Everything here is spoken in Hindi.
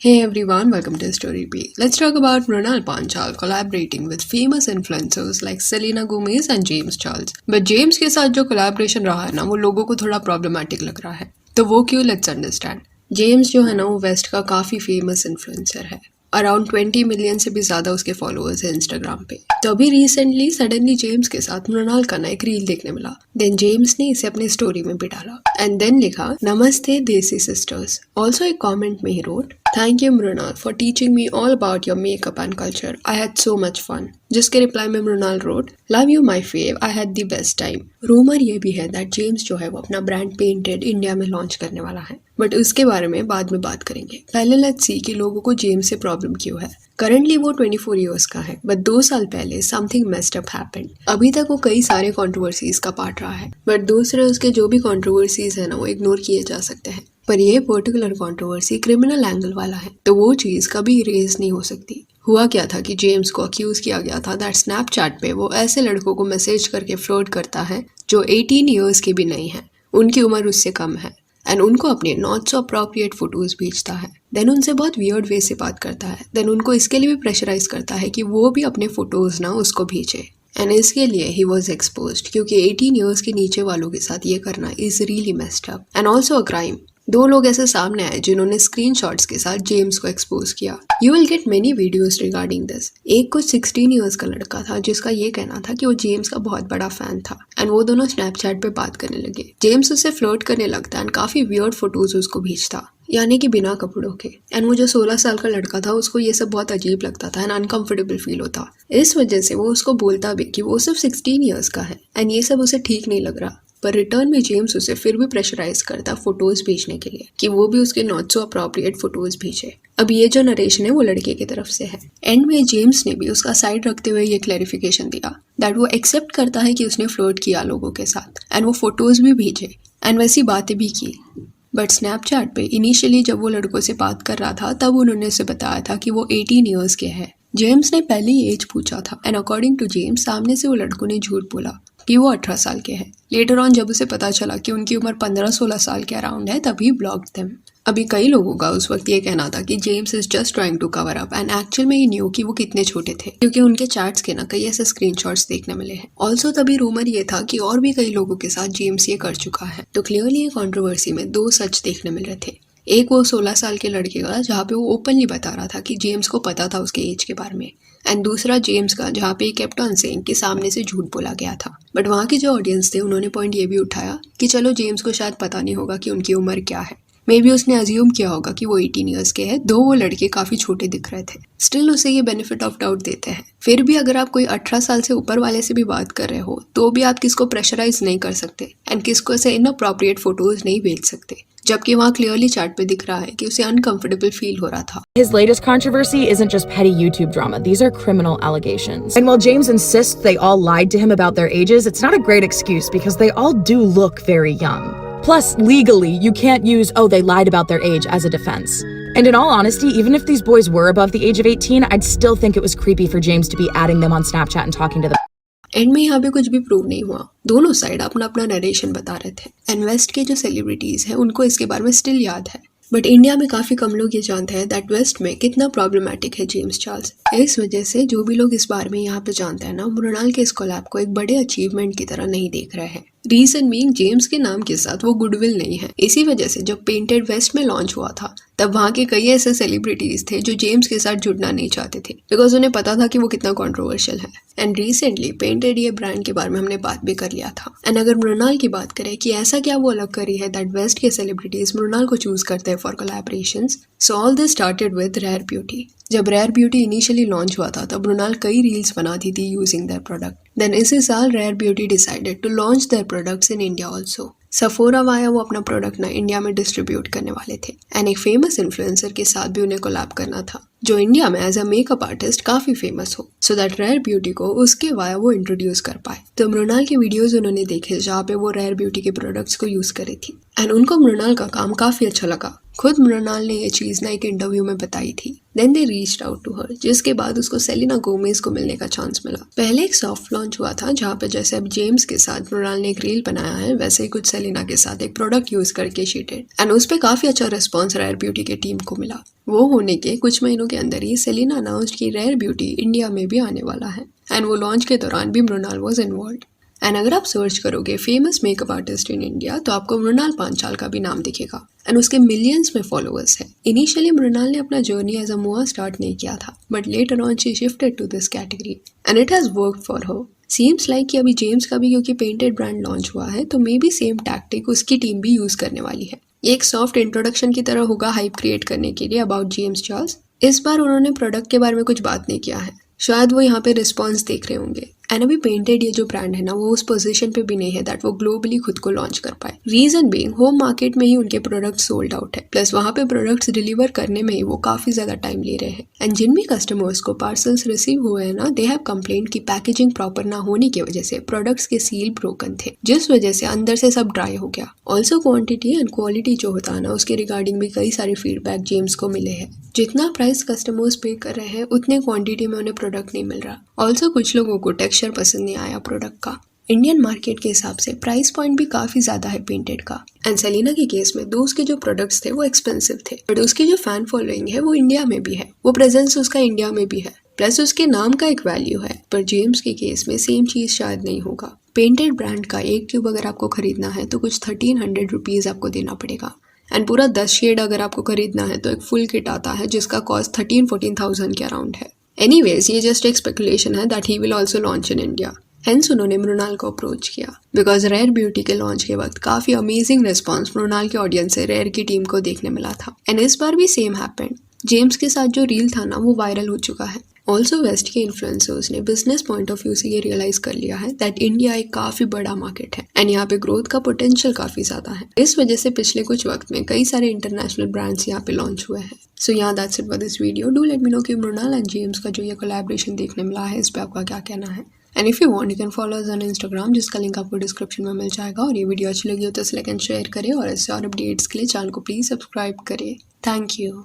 Hey everyone, welcome to Story P. Let's talk about Mrunal Panchal collaborating with famous influencers like Selena Gomez and James Charles. But James के साथ जो collaboration रहा है ना वो लोगों को थोड़ा problematic लग रहा है. तो वो क्यों? Let's understand. जेम्स जो है ना वो वेस्ट का काफ़ी फेमस इन्फ्लुएंसर है. अराउंड 20 मिलियन से भी ज़्यादा उसके फॉलोअर्स हैं इंस्टाग्राम पे. तो अभी रिसेंटली सडनली जेम्स के साथ मृणाल का ना एक रील देखने मिला. देन जेम्स ने इसे अपनी स्टोरी में भी डाला एंड देन लिखा नमस्ते देसी सिस्टर्स. ऑल्सो एक कॉमेंट में ही wrote thank you Mrinal for teaching me all about your makeup and culture. I had so much fun. जिसके रिप्लाई में Mrinal wrote love you my fav. I had the best time. Rumour ये भी है दैट जेम्स जो है वो अपना ब्रांड पेंटेड इंडिया में लॉन्च करने वाला है. बट उसके बारे में बाद में बात करेंगे. पहले लेट्स सी कि लोगों को जेम्स से प्रॉब्लम क्यों है. करंटली वो 24 ईयर्स का है बट 2 साल पहले समथिंग मेस्ड अप हैपेंड. अभी तक वो कई सारे कंट्रोवर्सीज का पार्ट रहा है बट दूसरे उसके जो भी कंट्रोवर्सीज है ना वो इग्नोर किए जा सकते हैं. पर ये पर्टिकुलर कंट्रोवर्सी क्रिमिनल एंगल वाला है तो वो चीज़ कभी इरेज नहीं हो सकती. हुआ क्या था कि जेम्स को अक्यूज किया गया था दैट स्नैपचैट पे वो ऐसे लड़कों को मैसेज करके फ्लर्ट करता है जो 18 ईयर्स के भी नहीं है. उनकी उम्र उससे कम है एंड उनको अपने नॉट सो अप्रोप्रिएट फोटोज भेजता है. देन उनसे बहुत वियर्ड वे से बात करता है. देन उनको इसके लिए भी प्रेशराइज करता है कि वो भी अपने फोटोज ना उसको भेजे एंड इसके लिए ही वॉज एक्सपोज्ड क्योंकि 18 ईयर्स के नीचे वालों के साथ ये करना is really messed up and also a crime. 2 लोग ऐसे सामने आए जिन्होंने स्क्रीनशॉट्स के साथ जेम्स को एक्सपोज किया. You will get many videos regarding this. एक कुछ 16 ईयर्स का लड़का था जिसका ये कहना था कि वो जेम्स का बहुत बड़ा फैन था एंड वो दोनों स्नैपचैट पे बात करने लगे. जेम्स उससे फ्लर्ट करने लगता एंड काफी वियर्ड फोटोज उसको भेजता यानी कि बिना कपड़ों के. एंड वो जो 16 साल का लड़का था उसको ये सब बहुत अजीब लगता था एंड अनकंफर्टेबल फील होता. इस वजह से वो उसको बोलता भी कि वो सिर्फ 16 ईयर्स का है एंड ये सब उसे ठीक नहीं लग रहा. पर रिटर्न में जेम्स उसे फिर भी प्रेशराइज करता फोटोज भेजने के लिए कि वो भी उसके नॉट सो अप्रोप्रिएट फोटोज भेजे. अब ये जो नरेशन है वो लड़के की तरफ से है. एंड में जेम्स ने भी उसका साइड रखते हुए ये क्लैरिफिकेशन दिया दैट वो एक्सेप्ट करता है कि उसने फ्लर्ट किया लोगों के साथ एंड वो फोटोज भी भेजे एंड वैसी बातें भी की. बट स्नैपचैट पे इनिशियली जब वो लड़कों से बात कर रहा था तब उन्होंने उसे बताया था कि वो 18 ईयर्स के है. जेम्स ने पहले एज पूछा था एंड अकॉर्डिंग टू जेम्स सामने से वो लड़कों ने झूठ बोला कि वो 18 साल के हैं. लेटर ऑन जब उसे पता चला कि उनकी उम्र 15-16 साल के अराउंड है तभी ब्लॉक्ड देम. अभी कई लोगों का उस वक्त ये कहना था कि James is just trying to cover up and actual में ही न्यू कि वो कितने छोटे थे क्योंकि उनके चैट्स के ना कई ऐसे स्क्रीनशॉट्स देखने मिले हैं. ऑल्सो तभी रूमर ये था कि और भी कई लोगों के साथ जेम्स ये कर चुका है. तो क्लियरली ये कंट्रोवर्सी में 2 सच देखने मिल रहे थे. एक वो 16 साल के लड़के का जहाँ पे वो ओपनली बता रहा था कि जेम्स को पता था उसके एज के बारे में एंड दूसरा जेम्स का जहाँ पे केप्ट ऑन सेइंग कि सामने से झूठ बोला गया था. बट वहाँ के जो ऑडियंस थे उन्होंने पॉइंट ये भी उठाया कि चलो जेम्स को शायद पता नहीं होगा कि उनकी उम्र क्या है. मे बी उसने अज्यूम किया होगा कि वो 18 ईयर्स के हैं दो वो लड़के काफ़ी छोटे दिख रहे थे. स्टिल उसे ये बेनिफिट ऑफ डाउट देते हैं. फिर भी अगर आप कोई 18 साल से ऊपर वाले से भी बात कर रहे हो तो भी आप किसको प्रेशराइज नहीं कर सकते एंड किसको ऐसे इनअप्रोप्रिएट फोटोज नहीं भेज सकते जबकि वहाँ क्लियरली चैट पे दिख रहा है कि उसे अनकंफर्टेबल फील हो रहा था. His latest controversy isn't just petty YouTube drama. These are criminal allegations. And while James insists they all lied to him about their ages, it's not a great excuse because they all do look very young. Plus, legally, you can't use, oh, they lied about their age as a defense. And in all honesty, even if these boys were above the age of 18, I'd still think it was creepy for James to be adding them on Snapchat and talking to them. And में यहाँ पे कुछ भी प्रूव नहीं हुआ. दोनों साइड अपना अपना नरेशन बता रहे थे एंड वेस्ट के जो सेलिब्रिटीज हैं उनको इसके बारे में स्टिल याद है. बट इंडिया में काफ़ी कम लोग ये जानते हैं दैट वेस्ट में कितना प्रॉब्लमैटिक है जेम्स चार्ल्स. इस वजह से जो भी लोग इस बारे में यहाँ पे जानते हैं ना मृणाल के इस कोलैब को एक बड़े अचीवमेंट की तरह नहीं देख रहे हैं. रीजन बीइंग जेम्स के नाम के साथ वो गुडविल नहीं है. इसी वजह से जब पेंटेड वेस्ट में लॉन्च हुआ था तब वहाँ के कई ऐसे सेलिब्रिटीज थे जो जेम्स के साथ जुड़ना नहीं चाहते थे बिकॉज उन्हें पता था कि वो कितना कॉन्ट्रोवर्शियल है. एंड रिसेंटली पेंटेड ये ब्रांड के बारे में हमने बात भी कर लिया था. एंड अगर मृणाल की बात करें कि ऐसा क्या वो अलग करी है दैट वेस्ट के सेलिब्रिटीज मृणाल को चूज करते हैं for collaborations. So all this started with rare beauty. जब रेयर ब्यूटी इनिशियली लॉन्च हुआ था तब मृणाल कई रील्स बनाती थी यूजिंग देयर प्रोडक्ट. देन इसी साल rare beauty decided to launch their products in India also. Sephora via वो अपना प्रोडक्ट ना इंडिया में डिस्ट्रीब्यूट करने वाले थे एंड एक फेमस इन्फ्लुएंसर के साथ भी उन्हें कोलैब करना था जो इंडिया में एज अ मेकअप आर्टिस्ट काफी फेमस हो, सो दैट रेयर ब्यूटी को उसके वाया वो इंट्रोड्यूस कर पाए। तो मृणाल के वीडियोस उन्होंने देखे जहाँ पे वो रेयर ब्यूटी के प्रोडक्ट्स को यूज करी थी एंड उनको मृणाल का काम काफी अच्छा लगा। खुद मृणाल ने ये चीज ना एक इंटरव्यू में बताई थी। Then they reached out to her, जिसके बाद उसको सेलिना गोमेज को मिलने का चांस मिला। पहले एक सॉफ्ट लॉन्च हुआ था जहाँ पे जैसे अब जेम्स के साथ मृणाल ने एक रील बनाया है, वैसे ही कुछ सेलिना के साथ एक प्रोडक्ट यूज करके शी डिड एंड उस पे काफी अच्छा रिस्पॉन्स रेयर ब्यूटी के टीम को मिला। वो होने के कुछ महीनों के अंदर ही सेलिना अनाउंस्ड कि रेयर ब्यूटी इंडिया में भी आने वाला है एंड वो लॉन्च के दौरान भी मृणाल वॉज इन्वॉल्व। एंड अगर आप सर्च करोगे famous makeup artist in India तो आपको मृणाल पांचाल का भी नाम दिखेगा एंड उसके मिलियंस में फॉलोअर्स है। इनिशियली मृणाल ने अपना जर्नी एज अ मुआ स्टार्ट नहीं किया था, but later on she shifted to this category and it has worked for her. Seems like कि अभी जेम्स का भी क्योंकि पेंटेड ब्रांड लॉन्च हुआ है तो मे बी सेम टैक्टिक उसकी टीम भी यूज करने वाली है। ये एक सॉफ्ट इंट्रोडक्शन की तरह होगा हाइप क्रिएट करने के लिए अबाउट जेम्स चार्ल्स। इस बार उन्होंने प्रोडक्ट के बारे में कुछ बात नहीं किया है, शायद वो यहाँ पे रिस्पॉन्स देख रहे होंगे। एंड अभी पेंटेड ये जो ब्रांड है ना वो उस पोजीशन पे भी नहीं है दैट वो ग्लोबली खुद को लॉन्च कर पाए। रीजन बीइंग होम मार्केट में ही उनके प्रोडक्ट सोल्ड आउट है, प्लस वहाँ पे प्रोडक्ट्स डिलीवर करने में ही वो काफी ज्यादा टाइम ले रहे हैं। एंड जिन भी कस्टमर्स को पार्सल्स रिसीव हुए हैं ना, दे हैव कंप्लेंट की पैकेजिंग प्रॉपर ना होने की वजह से प्रोडक्ट्स के सील ब्रोकन थे, जिस वजह से अंदर से सब ड्राई हो गया। ऑल्सो क्वांटिटी एंड क्वालिटी जो होता है ना उसके रिगार्डिंग भी कई सारे फीडबैक जेम्स को मिले हैं। जितना प्राइस कस्टमर्स पे कर रहे हैं उतने क्वांटिटी में उन्हें प्रोडक्ट नहीं मिल रहा। ऑल्सो कुछ लोगों को टेक्सचर पसंद नहीं आया प्रोडक्ट का। इंडियन मार्केट के हिसाब से प्राइस पॉइंट भी काफी ज्यादा है पेंटेड का। एंड सेलिना के केस में दो उसके जो प्रोडक्ट्स थे वो एक्सपेंसिव थे, बट उसकी जो फैन फॉलोइंग है वो इंडिया में भी है, वो प्रेजेंस उसका इंडिया में भी है, प्लस उसके नाम का एक वैल्यू है। पर जेम्स के केस में सेम चीज शायद नहीं होगा। पेंटेड ब्रांड का एक ट्यूब अगर आपको खरीदना है तो कुछ 1300 रुपीज आपको देना पड़ेगा एंड पूरा 10 शेड अगर आपको खरीदना है तो एक फुल किट आता है जिसका कॉस्ट 13-14,000 के अराउंड है। एनीवेज ये जस्ट एक स्पेकुलेशन है that he will also launch in India. Hence उन्होंने मृणाल को अप्रोच किया बिकॉज रेयर ब्यूटी के लॉन्च के वक्त काफी अमेजिंग रिस्पॉन्स मृणाल के ऑडियंस से रेयर की टीम को देखने मिला था एंड इस बार भी सेम हैपेंड। जेम्स के साथ जो रील था ना वो वायरल हो चुका है। ऑल्सो वेस्ट के इन्फ्लुएंसर्स ने बिजनेस पॉइंट ऑफ व्यू से ये रियलाइज कर लिया है दैट इंडिया एक काफी बड़ा मार्केट है एंड यहाँ पे ग्रोथ का पोटेंशियल काफी ज्यादा है। इस वजह से पिछले कुछ वक्त में कई सारे इंटरनेशनल ब्रांड्स यहाँ पे लॉन्च हुए हैं। सो यहाँ that's it for this video. Do let me know कि मृणाल एंड जेम्स का जो ये कोलैबोरेशन देखने मिला है इस पे आपका क्या कहना है। And if you want you can follow us on Instagram, जिसका लिंक आपको डिस्क्रिप्शन में मिल जाएगा। और ये वीडियो अच्छी लगी हो तो लाइक एंड शेयर करें और इससे और अपडेट्स के लिए चैनल को प्लीज सब्सक्राइब करें। Thank you.